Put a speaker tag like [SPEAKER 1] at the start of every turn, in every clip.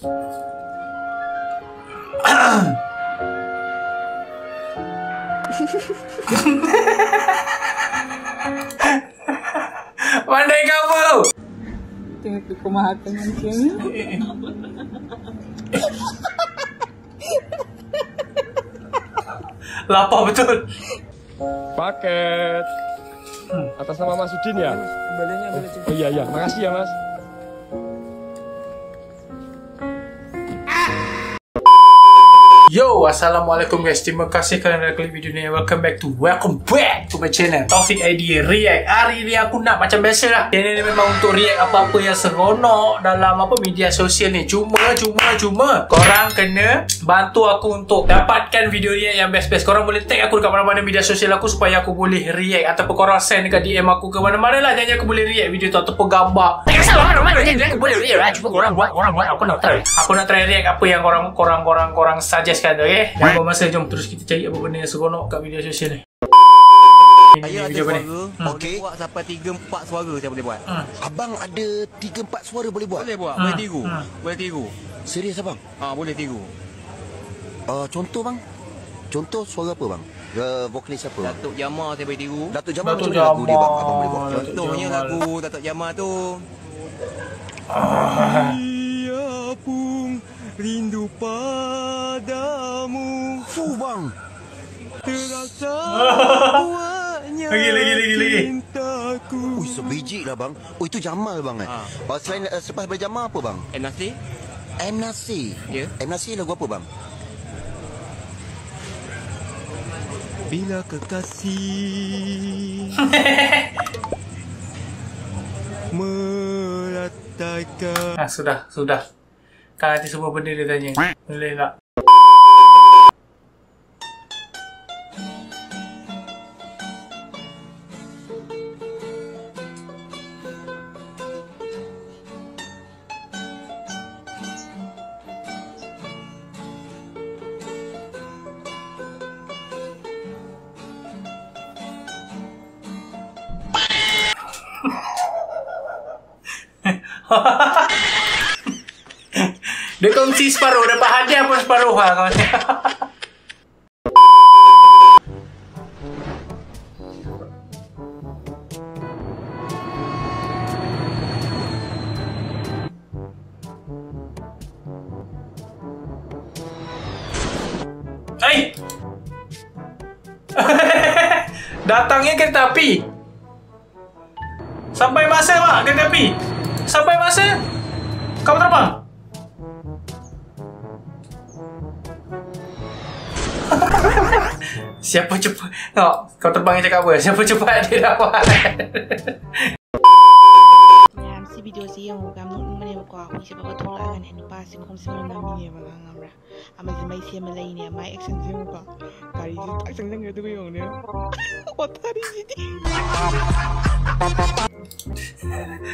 [SPEAKER 1] Pandai kamu.
[SPEAKER 2] Tengok kemahatan mancingnya.
[SPEAKER 1] Lapar betul.
[SPEAKER 3] Paket. Atas nama Mas Udin ya?
[SPEAKER 2] Kembalinya boleh cukup.
[SPEAKER 3] Oh iya, makasih ya Mas.
[SPEAKER 1] Yo, assalamualaikum guys. Terima kasih kerana klik video ni. Welcome back to my channel Taufik ID React. Hari ni aku nak macam biasa lah. Channel ni memang untuk react apa-apa yang seronok dalam media sosial ni. Cuma korang kena bantu aku untuk dapatkan video react yang best-best. Korang boleh tag aku dekat mana-mana media sosial aku supaya aku boleh react, ataupun korang send dekat DM aku ke mana-mana lah. Jangan aku boleh react video tu ataupun gambar. Tak kisah mana-mana aku boleh react lah. Cuma korang buat aku nak try react apa yang korang suggest. Okay? Jangan buang masa, jom terus kita cari apa benda yang seronok kat media sosial ni.
[SPEAKER 4] Saya ada suara, boleh buat sampai 3-4 suara saya boleh buat.
[SPEAKER 5] Abang ada 3-4 suara boleh buat?
[SPEAKER 4] Boleh buat, boleh tiru. Boleh tiru.
[SPEAKER 5] Serius abang?
[SPEAKER 4] Boleh tiru.
[SPEAKER 5] Contoh bang? Contoh suara apa bang? Vokalis siapa bang?
[SPEAKER 4] Datuk Jamal saya boleh tiru.
[SPEAKER 5] Datuk Jamal macam mana lagu dia bang? Abang boleh buat?
[SPEAKER 4] Contohnya lagu Datuk Jamal tu. Dia pun rindu padamu.
[SPEAKER 5] Bang.
[SPEAKER 4] Terasa kuatnya cintaku.
[SPEAKER 5] Ui, sebiji lah bang. Oh, itu Jamal bang selain selepas daripada Jamal apa bang?
[SPEAKER 4] M. Nasir.
[SPEAKER 5] M. Nasir?
[SPEAKER 4] Ya.
[SPEAKER 5] M. Nasir lagu apa bang?
[SPEAKER 4] Bila kekasih merataikan.
[SPEAKER 1] Sudah. Kan nanti semua benda dia tanya. Boleh tak? Dia kongsi separuh, dapat hadiah pun separuh lah kawan. Hai. Datangnya kereta api. Sampai masa mak kereta api. Sampai masa kau terbang. Siapa cepat? Kau terbang yang cakap apa? Siapa cepat dia dapat.
[SPEAKER 6] MC video siang gam nút mane ko aku siapa ko thola kan hen pa si kom sima na mi ne ba ngamra ama si mai sia malai ne mai action siang ko kari si tak sang sang tu yo ne otari ji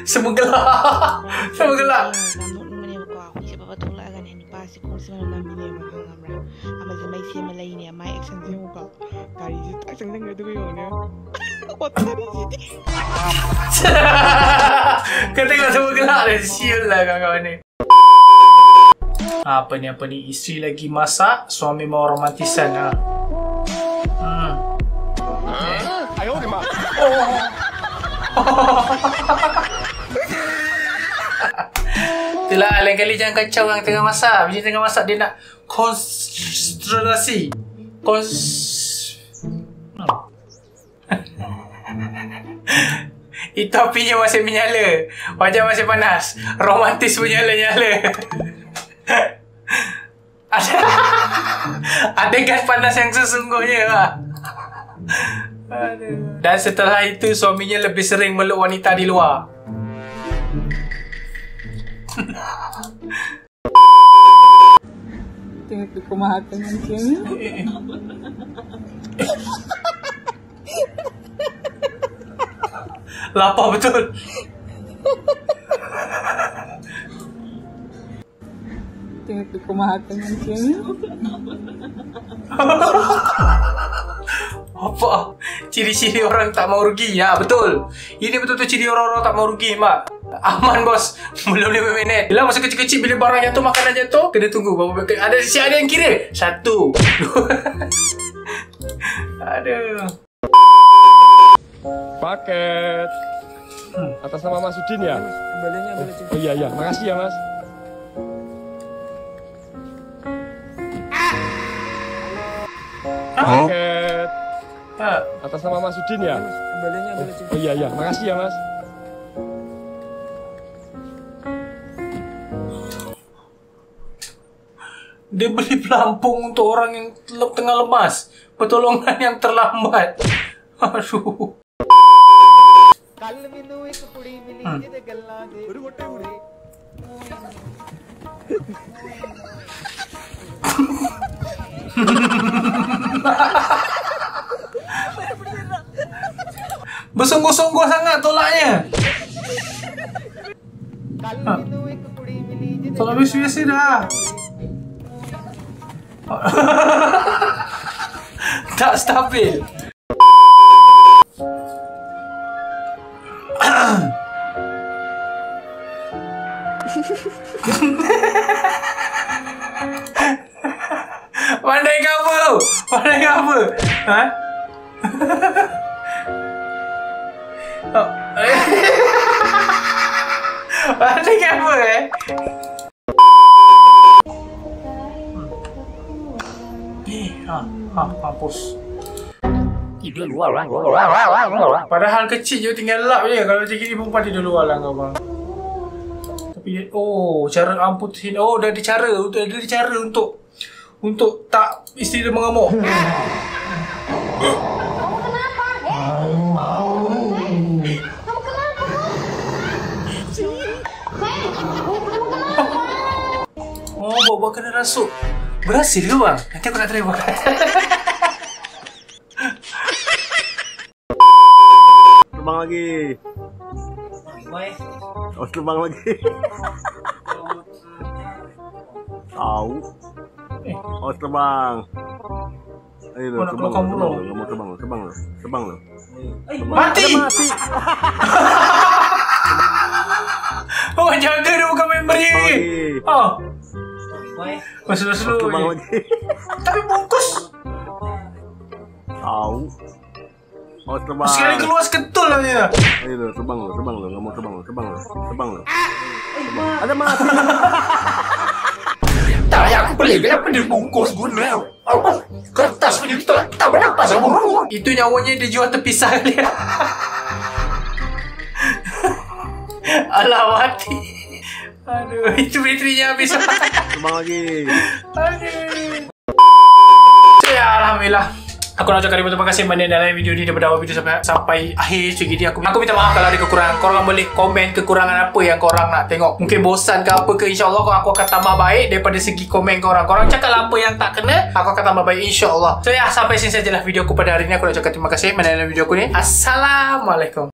[SPEAKER 1] Semua gelak. Semua gelak.
[SPEAKER 6] gam nút mane ko aku siapa ko thola kan hen pa si kom sima na mi ne ba ngamra ama si mai sia malai ne mai action siang ko kari si tak sang sang tu yo ne otari ji.
[SPEAKER 1] Kau tengok semua gelak dah. Siul lah kawan-kawan ni. Apa ni? Isteri lagi masak, suami mau romantisan lah.
[SPEAKER 3] Ayo di mak.
[SPEAKER 1] Itulah, lain kali jangan kacau orang tengah masak. Bila tengah masak dia nak konsentrasi. Itu apinya masih menyala. Wajah masih panas. Romantis menyala-nyala. Adegan panas yang sesungguhnya lah. Dan setelah itu suaminya lebih sering meluk wanita di luar.
[SPEAKER 2] Tengok kemahatan mancingnya.
[SPEAKER 1] Lapar betul.
[SPEAKER 2] Tengok kemahatan mancingnya.
[SPEAKER 1] Apa? Ciri-ciri orang tak mau rugi. Ya, betul. Ini betul-betul ciri orang-orang tak mau rugi, Mak. Aman bos. Belum 5 minit. Bila masa kecil-kecil bila barang jatuh, makanan jatuh, kena tunggu berapa minit. Ada yang kira. 1 2 Aduh.
[SPEAKER 3] Paket. Atas nama Mas Udin ya?
[SPEAKER 2] Kembaliannya boleh coba.
[SPEAKER 3] Oh iya, makasih ya Mas. Paket. Atas nama Mas Udin ya?
[SPEAKER 2] Kembaliannya boleh coba.
[SPEAKER 3] Oh iya, makasih ya Mas.
[SPEAKER 1] Dia beli pelampung untuk orang yang tengah lemas. Pertolongan yang terlambat. Aduh. Bersungguh-sungguh sangat tolaknya. Tolak biasa dah. Tak stabil. Pandai cover. Pandai cover. Ha? Oh. Pandai cover Hapus. Padahal kecil je tinggal lap je. Kalau macam ni perempuan tidur luar lah kau bang. Tapi cara amputin. Dah ada cara. Ada cara untuk tak isteri dia mengamuk. Bawa kena rasuk. Berhasil ke bang? Nanti aku nak try bang.
[SPEAKER 5] Terbang lagi. Oh, terbang lagi. Tahu. Oh, terbang. Ayo, terbang. Terbang.
[SPEAKER 1] Mati. Oh, jaga dia bukan member ni. Slow.
[SPEAKER 5] Terbang lagi.
[SPEAKER 1] Tapi bungkus.
[SPEAKER 5] Tahu. Oh, terbang.
[SPEAKER 1] Sekali keluar seketul lah dia.
[SPEAKER 5] Ayo, terbang lo. Enggak mau terbang lo. Ada mati.
[SPEAKER 1] Tak payah aku beli. Kenapa dia bungkus guna? Kertas punya tak bernafas. Itu nyawanya dia jual terpisah dia. Alah, mati. Aduh, itu baterinya habis.
[SPEAKER 5] Terbang lagi.
[SPEAKER 1] Aduh. Ya, alhamdulillah. Aku nak ucapkan terima kasih mana dalam video ni daripada awal video sampai akhir macam gini. Aku minta maaf kalau ada kekurangan. Korang boleh komen kekurangan apa yang korang nak tengok. Mungkin bosan ke apa ke, insyaAllah aku akan tambah baik daripada segi komen korang. Korang cakap apa yang tak kena, aku akan tambah baik insyaAllah. So ya, sampai sini sajalah video aku pada hari ni. Aku nak ucapkan terima kasih mana dalam video aku ni. Assalamualaikum.